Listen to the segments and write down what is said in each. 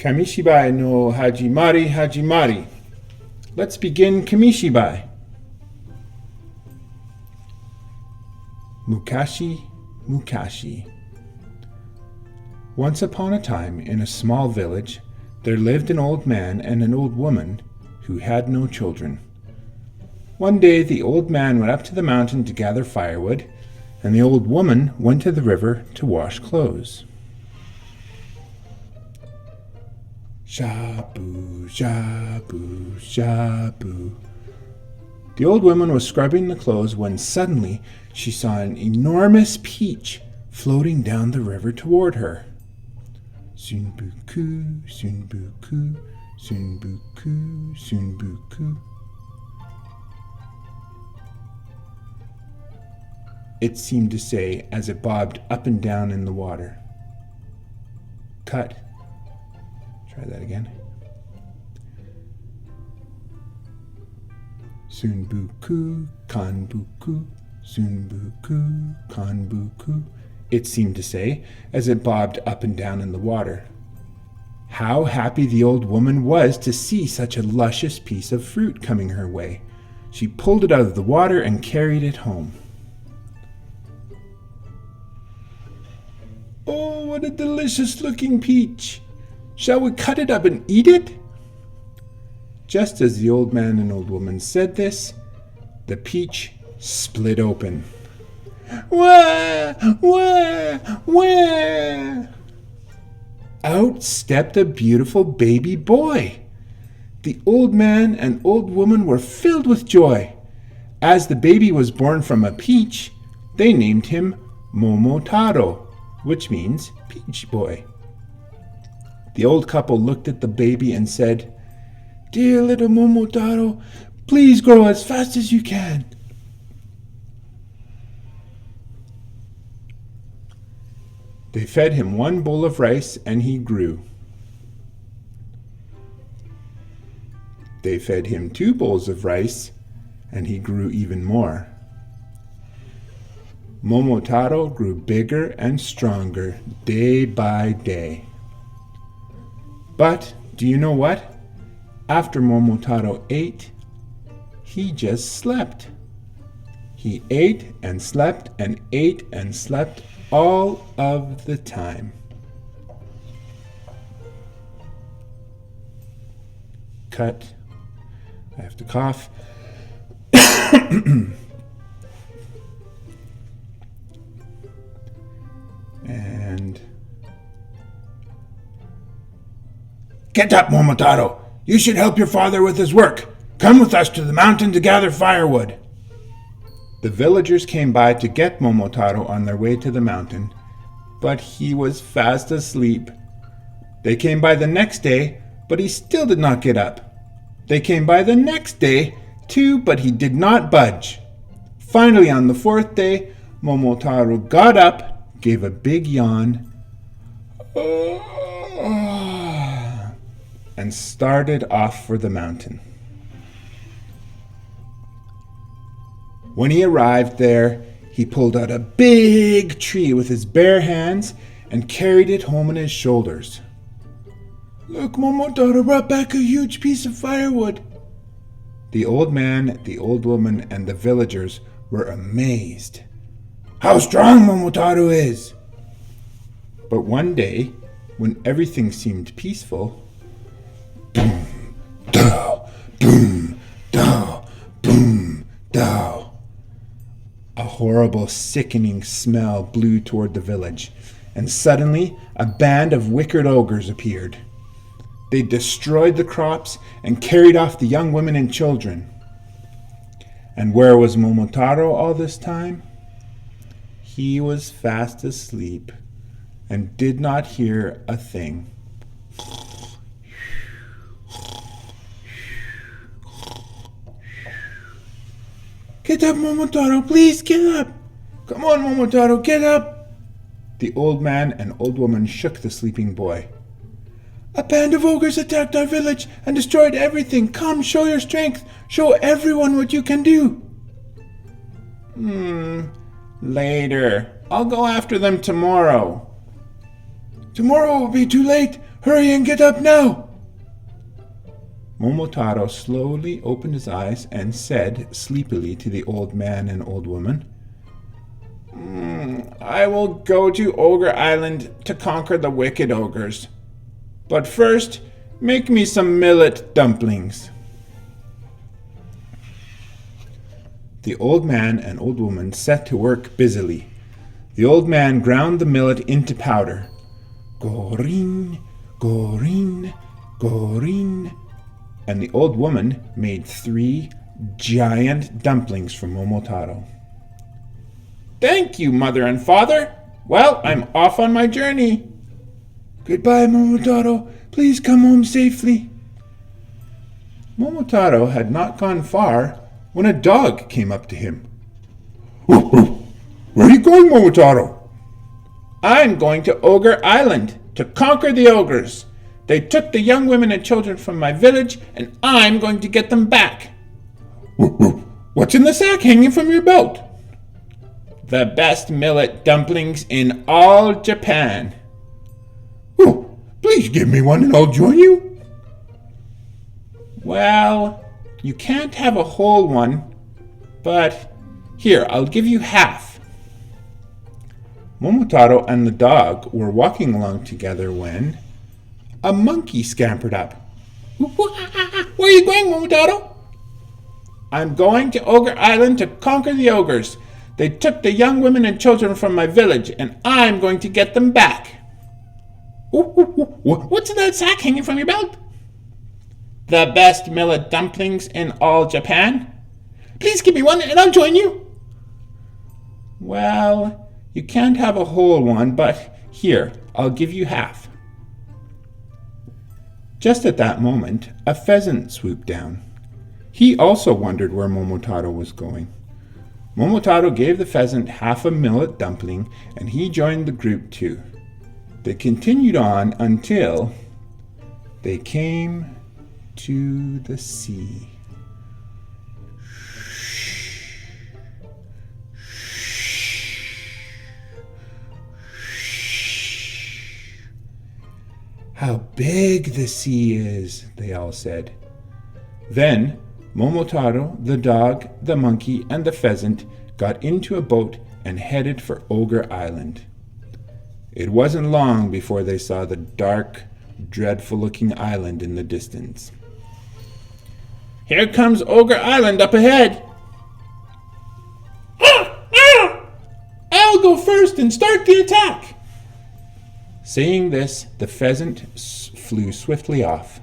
Kamishibai no Hajimari Hajimari. Let's begin Kamishibai. Mukashi Mukashi. Once upon a time, in a small village, there lived an old man and an old woman who had no children. One day the old man went up to the mountain to gather firewood, and the old woman went to the river to wash clothes. Shabu, shabu, shabu. The old woman was scrubbing the clothes when suddenly she saw an enormous peach floating down the river toward her. Sunbuku, sunbuku, sunbuku, sunbuku. It seemed to say as it bobbed up and down in the water. Cut. Try that again. Sunbuku, kanbuku, sunbuku, kanbuku. It seemed to say as it bobbed up and down in the water. How happy the old woman was to see such a luscious piece of fruit coming her way. She pulled it out of the water and carried it home. Oh, what a delicious-looking peach! Shall we cut it up and eat it? Just as the old man and old woman said this, the peach split open. Wah! Wah! Wah! Out stepped a beautiful baby boy. The old man and old woman were filled with joy. As the baby was born from a peach, they named him Momotaro, which means peach boy. The old couple looked at the baby and said, "Dear little Momotaro, please grow as fast as you can." They fed him one bowl of rice and he grew. They fed him 2 bowls of rice and he grew even more. Momotaro grew bigger and stronger day by day. But do you know what? After Momotaro ate, he just slept. He ate and slept and ate and slept all of the time. Cut. I have to cough. And get up, Momotaro. You should help your father with his work. Come with us to the mountain to gather firewood. The villagers came by to get Momotaro on their way to the mountain, but he was fast asleep. They came by the next day, but he still did not get up. They came by the next day, too, but he did not budge. Finally, on the 4th day, Momotaro got up, gave a big yawn, and started off for the mountain. When he arrived there, he pulled out a big tree with his bare hands and carried it home on his shoulders. "Look, Momotaro brought back a huge piece of firewood." The old man, the old woman, and the villagers were amazed. "How strong Momotaro is!" But one day, when everything seemed peaceful, boom, dow, boom, dow, boom, dow. A horrible, sickening smell blew toward the village, and suddenly a band of wicked ogres appeared. They destroyed the crops and carried off the young women and children. And where was Momotaro all this time? He was fast asleep and did not hear a thing. "Get up, Momotaro, please get up! Come on, Momotaro, get up!" The old man and old woman shook the sleeping boy. "A band of ogres attacked our village and destroyed everything. Come, show your strength. Show everyone what you can do." Later. I'll go after them tomorrow." "Tomorrow will be too late. Hurry and get up now! Momotaro slowly opened his eyes and said sleepily to the old man and old woman, I will go to Ogre Island to conquer the wicked ogres. But first, make me some millet dumplings. The old man and old woman set to work busily. The old man ground the millet into powder. Gorin, gorin, gorin. And the old woman made 3 giant dumplings for Momotaro. Thank you, Mother and Father. Well, I'm off on my journey. Goodbye, Momotaro. Please come home safely. Momotaro had not gone far when a dog came up to him. Where are you going, Momotaro? I'm going to Ogre Island to conquer the ogres. They took the young women and children from my village, and I'm going to get them back. What's in the sack hanging from your belt? The best millet dumplings in all Japan. Oh, please give me one and I'll join you. Well, you can't have a whole one, but here, I'll give you half. Momotaro and the dog were walking along together when a monkey scampered up. Where are you going, Momotaro? I'm going to Ogre Island to conquer the ogres. They took the young women and children from my village, and I'm going to get them back. What's in that sack hanging from your belt? The best millet dumplings in all Japan. Please give me one and I'll join you. Well, you can't have a whole one, but here, I'll give you half. Just at that moment, a pheasant swooped down. He also wondered where Momotaro was going. Momotaro gave the pheasant half a millet dumpling, and he joined the group too. They continued on until they came to the sea. How big the sea is, they all said. Then Momotaro, the dog, the monkey, and the pheasant got into a boat and headed for Ogre Island. It wasn't long before they saw the dark, dreadful-looking island in the distance. Here comes Ogre Island up ahead. I'll go first and start the attack. Saying this, the pheasant flew swiftly off.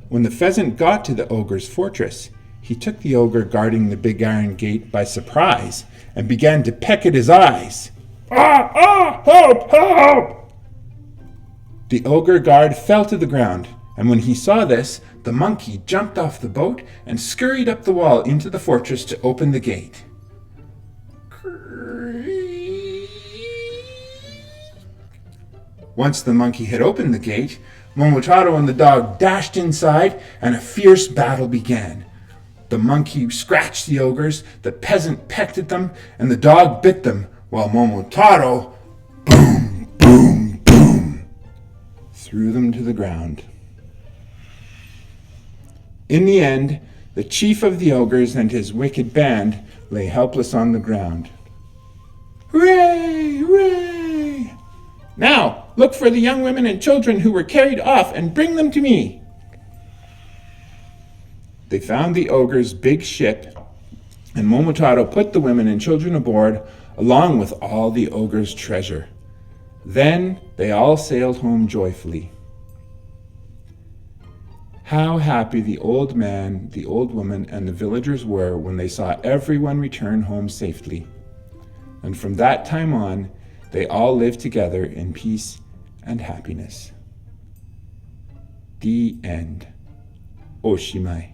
When the pheasant got to the ogre's fortress, he took the ogre guarding the big iron gate by surprise and began to peck at his eyes. Help, help! The ogre guard fell to the ground, and when he saw this, the monkey jumped off the boat and scurried up the wall into the fortress to open the gate. Once the monkey had opened the gate, Momotaro and the dog dashed inside, and a fierce battle began. The monkey scratched the ogres, the peasant pecked at them, and the dog bit them, while Momotaro, boom, boom, boom, threw them to the ground. In the end, the chief of the ogres and his wicked band lay helpless on the ground. Hooray! Hooray! Now, look for the young women and children who were carried off and bring them to me. They found the ogre's big ship, and Momotaro put the women and children aboard, along with all the ogre's treasure. Then they all sailed home joyfully. How happy the old man, the old woman, and the villagers were when they saw everyone return home safely. And from that time on, they all lived together in peace and happiness. The end. Oshimai.